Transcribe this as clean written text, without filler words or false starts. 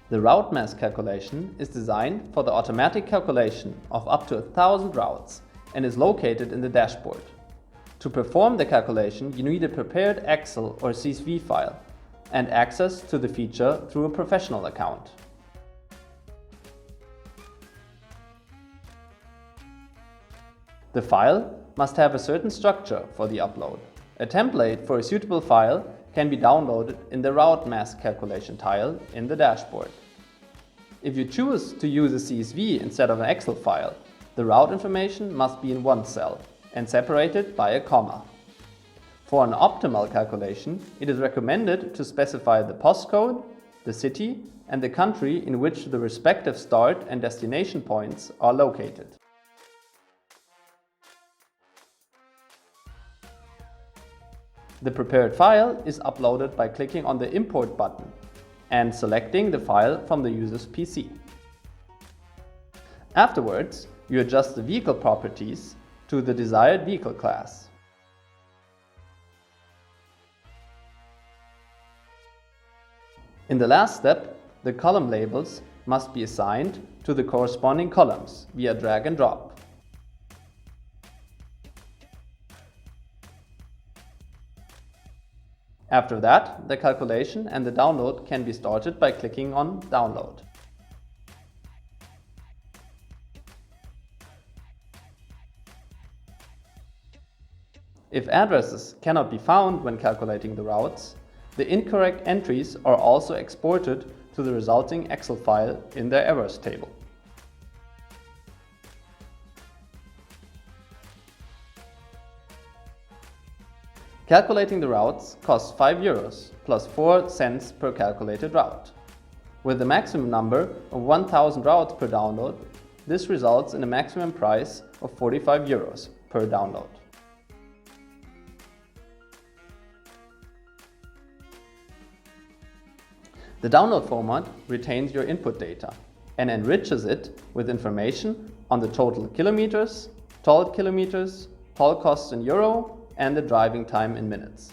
The route mass calculation is designed for the automatic calculation of up to 1,000 routes and is located in the dashboard. To perform the calculation, you need a prepared Excel or CSV file and access to the feature through a professional account. The file must have a certain structure for the upload. A template for a suitable file can be downloaded in the route mass calculation tile in the dashboard. If you choose to use a CSV instead of an Excel file, the route information must be in one cell and separated by a comma. For an optimal calculation, it is recommended to specify the postcode, the city, and the country in which the respective start and destination points are located. The prepared file is uploaded by clicking on the Import button and selecting the file from the user's PC. Afterwards, you adjust the vehicle properties to the desired vehicle class. In the last step, the column labels must be assigned to the corresponding columns via drag and drop. After that, the calculation and the download can be started by clicking on Download. If addresses cannot be found when calculating the routes, the incorrect entries are also exported to the resulting Excel file in the errors table. Calculating the routes costs €5 plus 4 cents per calculated route. With a maximum number of 1,000 routes per download, this results in a maximum price of €45 per download. The download format retains your input data and enriches it with information on the total kilometers, tolled kilometers, toll costs in euro, and the driving time in minutes.